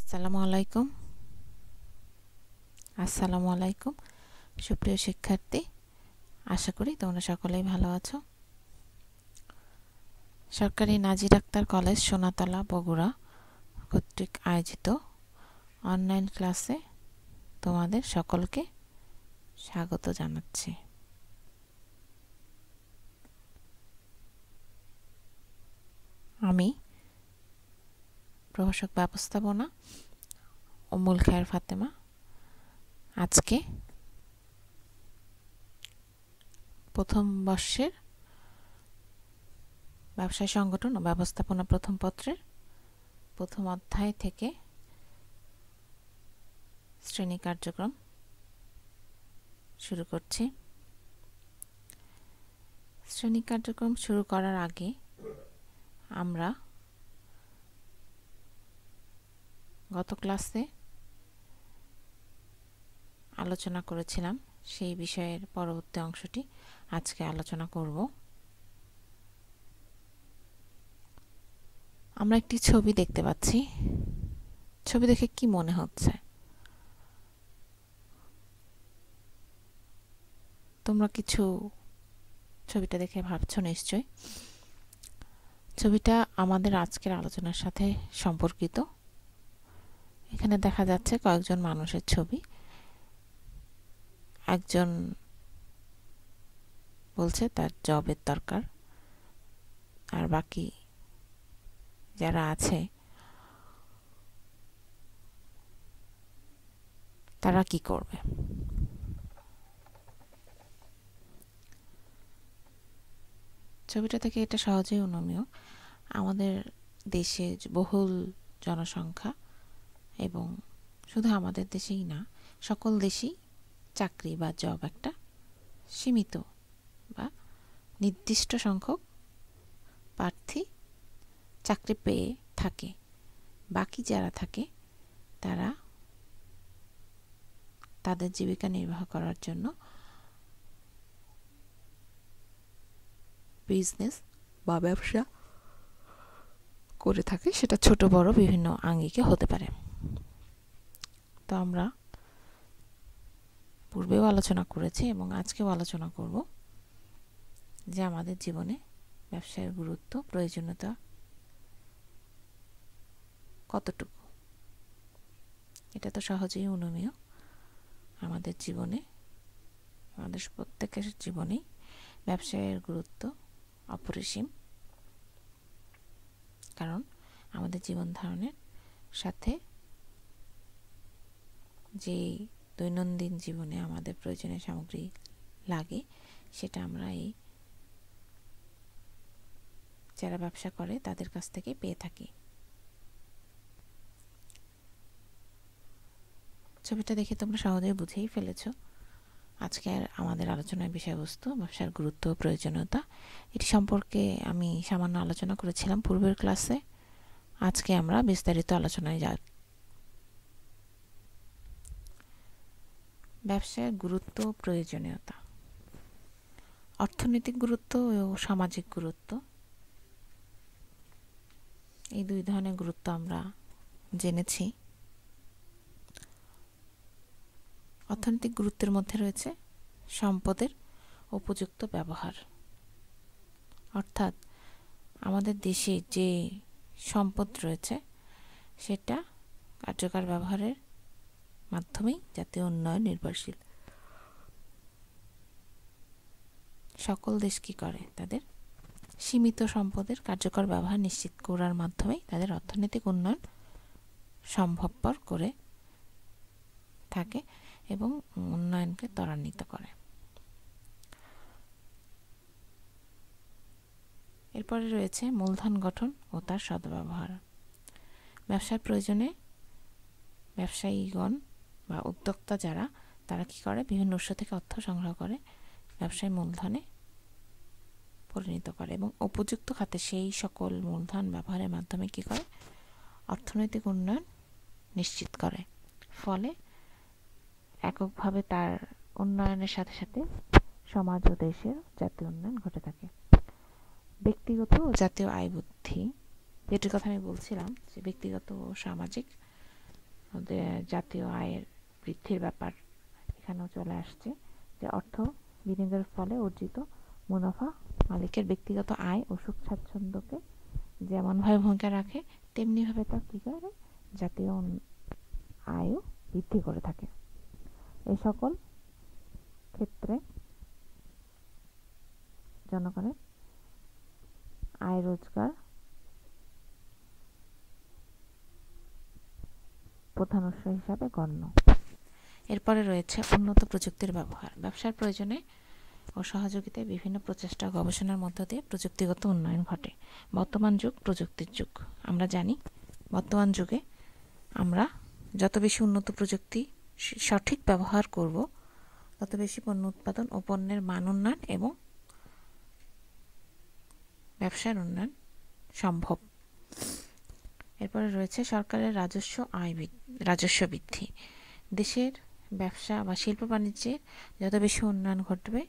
আসসালামু আলাইকুম সুপ্রিয় শিক্ষার্থী, আশা করি তোমরা সকলেই ভালো আছো। সরকারি নাজির আক্তার কলেজ সোনাতলা বগুড়া কর্তৃক আয়োজিত অনলাইন ক্লাসে তোমাদের সকলকে স্বাগত জানাচ্ছি। আমি প্রভাষক ব্যবস্থাপনা উম্মুল খায়ের ফাতেমা আজকে প্রথম বর্ষের ব্যবসায় সংগঠন ও ব্যবস্থাপনা প্রথম পত্রের প্রথম অধ্যায় থেকে শ্রেণী কার্যক্রম শুরু করছি। শ্রেণী কার্যক্রম শুরু করার আগে আমরা গত ক্লাসে আলোচনা করেছিলাম, সেই বিষয়ের পরবর্তী অংশটি আজকে আলোচনা করব। আমরা একটি ছবি দেখতে পাচ্ছি। ছবি দেখে কি মনে হচ্ছে? তোমরা কিছু ছবিটা দেখে ভাবছো নিশ্চয়। ছবিটা আমাদের আজকের আলোচনার সাথে সম্পর্কিত। এখানে দেখা যাচ্ছে কয়েকজন মানুষের ছবি। একজন বলছে তার জবের দরকার, আর বাকি যারা আছে তারা কি করবে। ছবিটা থেকে এটা সহজেই অনুমেয়। আমাদের দেশে বহুল জনসংখ্যা, এবং শুধু আমাদের দেশেই না, সকল দেশেই চাকরি বা জব একটা সীমিত বা নির্দিষ্ট সংখ্যক প্রার্থী চাকরি পেয়ে থাকে। বাকি যারা থাকে তারা তাদের জীবিকা নির্বাহ করার জন্য বিজনেস বা ব্যবসা করে থাকে, সেটা ছোট বড় বিভিন্ন আঙ্গিকে হতে পারে। তো আমরা পূর্বেও আলোচনা করেছি এবং আজকেও আলোচনা করব যে আমাদের জীবনে ব্যবসায়ের গুরুত্ব, প্রয়োজনীয়তা কতটুকু। এটা তো সহজেই অনুমেয়। আমাদের জীবনে, আমাদের প্রত্যেকের জীবনেই ব্যবসায়ের গুরুত্ব অপরিসীম, কারণ আমাদের জীবন ধারণের সাথে যে দৈনন্দিন জীবনে আমাদের প্রয়োজনীয় সামগ্রী লাগে, সেটা আমরা এই যারা ব্যবসা করে তাদের কাছ থেকে পেয়ে থাকি। ছবিটা দেখে তোমরা সহজেই বুঝেই ফেলেছ আজকের আমাদের আলোচনার বিষয়বস্তু ব্যবসার গুরুত্ব ও প্রয়োজনীয়তা। এটি সম্পর্কে আমি সামান্য আলোচনা করেছিলাম পূর্বের ক্লাসে। আজকে আমরা বিস্তারিত আলোচনায় যাব। ব্যবসায়ের গুরুত্ব ও প্রয়োজনীয়তা, অর্থনৈতিক গুরুত্ব ও সামাজিক গুরুত্ব, এই দুই ধরনের গুরুত্ব আমরা জেনেছি। অর্থনৈতিক গুরুত্বের মধ্যে রয়েছে সম্পদের উপযুক্ত ব্যবহার, অর্থাৎ আমাদের দেশে যে সম্পদ রয়েছে সেটা কার্যকর ব্যবহারের মাধ্যমেই জাতীয় উন্নয়ন নির্ভরশীল। সকল দেশ কি করে? তাদের সীমিত সম্পদের কার্যকর ব্যবহার নিশ্চিত করার মাধ্যমেই তাদের অর্থনৈতিক উন্নয়ন সম্ভবপর করে থাকে এবং উন্নয়নকে ত্বরান্বিত করে। এরপরে রয়েছে মূলধন গঠন ও তার সদ্ব্যবহার। ব্যবসার প্রয়োজনে ব্যবসায়ীগণ বা উদ্যোক্তা যারা, তারা কি করে? বিভিন্ন উৎস থেকে অর্থ সংগ্রহ করে ব্যবসায় মূলধনে পরিণত করে এবং উপযুক্ত খাতে সেই সকল মূলধন ব্যবহারের মাধ্যমে কি করে? অর্থনৈতিক উন্নয়ন নিশ্চিত করে। ফলে এককভাবে তার উন্নয়নের সাথে সাথে সমাজ ও দেশের জাতীয় উন্নয়ন ঘটে থাকে। ব্যক্তিগত ও জাতীয় আয় বৃদ্ধি, যেটির কথা আমি বলছিলাম, যে ব্যক্তিগত ও সামাজিক জাতীয় আয়ের বৃদ্ধির ব্যাপার এখানেও চলে আসছে, যে অর্থ বিনিয়োগের ফলে অর্জিত মুনাফা মালিকের ব্যক্তিগত আয় ও সুখ স্বাচ্ছন্দ্যকে যেমনভাবে ভূমিকা রাখে, তেমনিভাবে তা কী করে, জাতীয় আয়ও বৃদ্ধি করে থাকে। এই সকল ক্ষেত্রে জনগণের আয় রোজগার প্রধান উৎস হিসাবে গণ্য। এরপরে রয়েছে উন্নত প্রযুক্তির ব্যবহার। ব্যবসার প্রয়োজনে ও সহযোগিতায় বিভিন্ন প্রচেষ্টা ও গবেষণার মধ্য দিয়ে প্রযুক্তিগত উন্নয়ন ঘটে। বর্তমান যুগ প্রযুক্তির যুগ। আমরা জানি বর্তমান যুগে আমরা যত বেশি উন্নত প্রযুক্তি সঠিক ব্যবহার করব, তত বেশি পণ্য উৎপাদন ও পণ্যের মান উন্নয়ন এবং ব্যবসার উন্নয়ন সম্ভব। এরপরে রয়েছে সরকারের রাজস্ব বৃদ্ধি। দেশের ব্যবসা বা শিল্প বাণিজ্যের যত বেশি উন্নয়ন ঘটবে,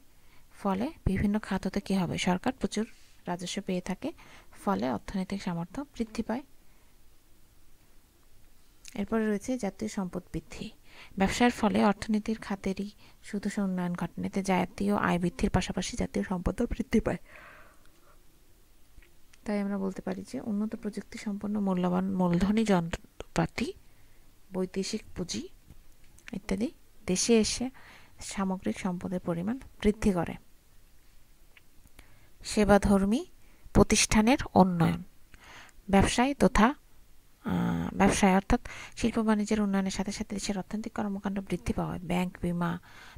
ফলে বিভিন্ন খাততে কী হবে, সরকার প্রচুর রাজস্ব পেয়ে থাকে, ফলে অর্থনৈতিক সামর্থ্য বৃদ্ধি পায়। এরপরে রয়েছে জাতীয় সম্পদ বৃদ্ধি। ব্যবসার ফলে অর্থনীতির খাতেরই শুধু উন্নয়ন ঘটে না, এতে জাতীয় আয় বৃদ্ধির পাশাপাশি জাতীয় সম্পদও বৃদ্ধি পায়। তাই আমরা বলতে পারি যে উন্নত প্রযুক্তি সম্পন্ন মূল্যবান মূলধনী যন্ত্রপাতি, বৈদেশিক পুঁজি ইত্যাদি দেশে এসে সামগ্রিক সম্পদের পরিমাণ বৃদ্ধি করে। সেবাধর্মী প্রতিষ্ঠানের উন্নয়ন। ব্যবসায় অর্থাৎ শিল্প বাণিজ্যের উন্নয়নের সাথে সাথে দেশের অর্থনৈতিক কর্মকাণ্ড বৃদ্ধি পাওয়ায় ব্যাংক, বিমা,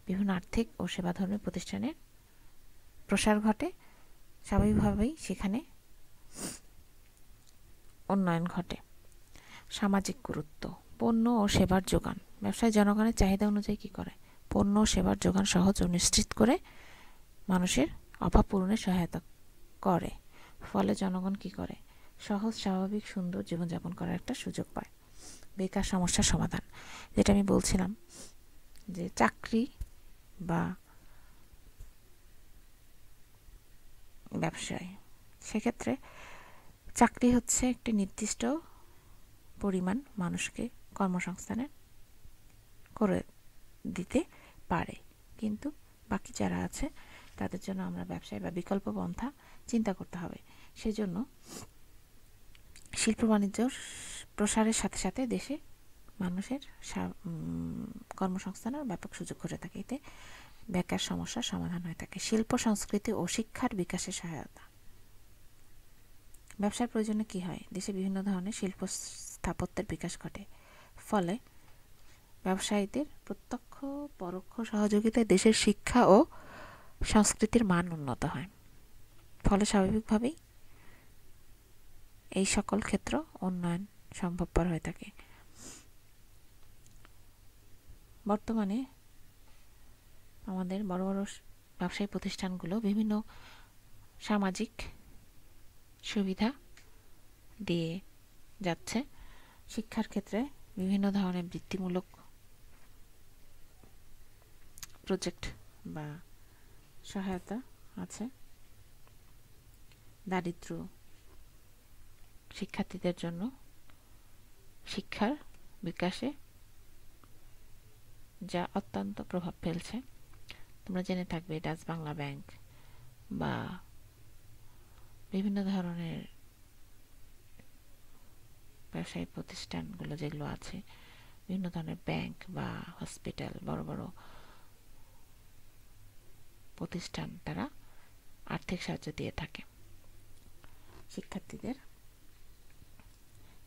বিভিন্ন আর্থিক ও সেবাধর্মী প্রতিষ্ঠানের প্রসার ঘটে। স্বাভাবিকভাবেই সেখানে উন্নয়ন ঘটে। সামাজিক গুরুত্ব। পণ্য ও সেবার যোগান। ব্যবসায় জনগণের চাহিদা অনুযায়ী কী করে, পণ্য ও সেবার যোগান সহজ ও নিশ্চিত করে মানুষের অভাব পূরণে সহায়তা করে। ফলে জনগণ কী করে, সহজ, স্বাভাবিক, সুন্দর জীবনযাপন করার একটা সুযোগ পায়। বেকার সমস্যার সমাধান, যেটা আমি বলছিলাম যে চাকরি বা ব্যবসায়, সেক্ষেত্রে চাকরি হচ্ছে একটি নির্দিষ্ট পরিমাণ মানুষকে কর্মসংস্থানের করে দিতে পারে, কিন্তু বাকি যারা আছে তাদের জন্য আমরা ব্যবসায় বা বিকল্প পন্থা চিন্তা করতে হবে। সেজন্য শিল্প বাণিজ্য প্রসারের সাথে সাথে দেশে মানুষের কর্মসংস্থানের ব্যাপক সুযোগ ঘটে থাকে, এতে বেকার সমস্যার সমাধান হয়ে থাকে। শিল্প সংস্কৃতি ও শিক্ষার বিকাশে সহায়তা। ব্যবসার প্রয়োজনে কি হয়, দেশে বিভিন্ন ধরনের শিল্প স্থাপত্যের বিকাশ ঘটে, ফলে ব্যবসায়ীদের প্রত্যক্ষ পরোক্ষ সহযোগিতায় দেশের শিক্ষা ও সংস্কৃতির মান উন্নত হয়। ফলে স্বাভাবিকভাবেই এই সকল ক্ষেত্র উন্নয়ন সম্ভবপর হয়ে থাকে। বর্তমানে আমাদের বড় বড় ব্যবসায়ী প্রতিষ্ঠানগুলো বিভিন্ন সামাজিক সুবিধা দিয়ে যাচ্ছে। শিক্ষার ক্ষেত্রে বিভিন্ন ধরনের বৃত্তিমূলক প্রজেক্ট বা সহায়তা আছে। দারিদ্র শিক্ষার্থীদের জন্য শিক্ষার বিকাশে যা অত্যন্ত প্রভাব ফেলছে। তোমরা জেনে থাকবে ডাচ বাংলা ব্যাংক বা বিভিন্ন ধরনের ব্যবসায়ী প্রতিষ্ঠানগুলো যেগুলো আছে, বিভিন্ন ধরনের ব্যাংক বা হসপিটাল, বড় বড় প্রতিষ্ঠান, তারা আর্থিক সাহায্য দিয়ে থাকে শিক্ষার্থীদের।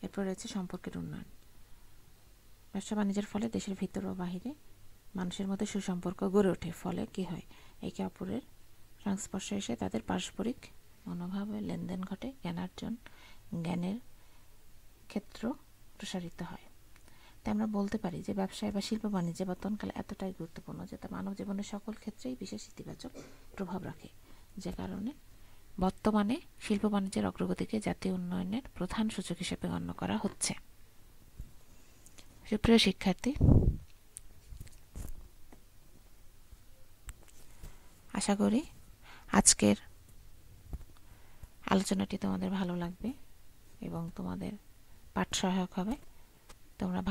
এরপর রয়েছে সম্পর্কের উন্নয়ন। ব্যবসা বাণিজ্যের ফলে দেশের ভিতর ও বাহিরে মানুষের মধ্যে সুসম্পর্ক গড়ে ওঠে। ফলে কি হয়, একে অপরের সংস্পর্শে এসে তাদের পারস্পরিক মনোভাবে লেনদেন ঘটে, জ্ঞানের ক্ষেত্র প্রসারিত হয়। তাই আমরা বলতে পারি যে ব্যবসায় বা শিল্প বাণিজ্যে বর্তমানকালে এতটাই গুরুত্বপূর্ণ যে তা মানব জীবনের সকল ক্ষেত্রেই বিশেষ ইতিবাচক প্রভাব রাখে, যে কারণে বর্তমানে শিল্প বাণিজ্যের অগ্রগতিকে জাতীয় উন্নয়নের প্রধান সূচক হিসেবে গণ্য করা হচ্ছে। সুপ্রিয় শিক্ষার্থী, আশা করি আজকের আলোচনাটি তোমাদের ভালো লাগবে এবং তোমাদের পাঠ সহায়ক হবে। তোমরা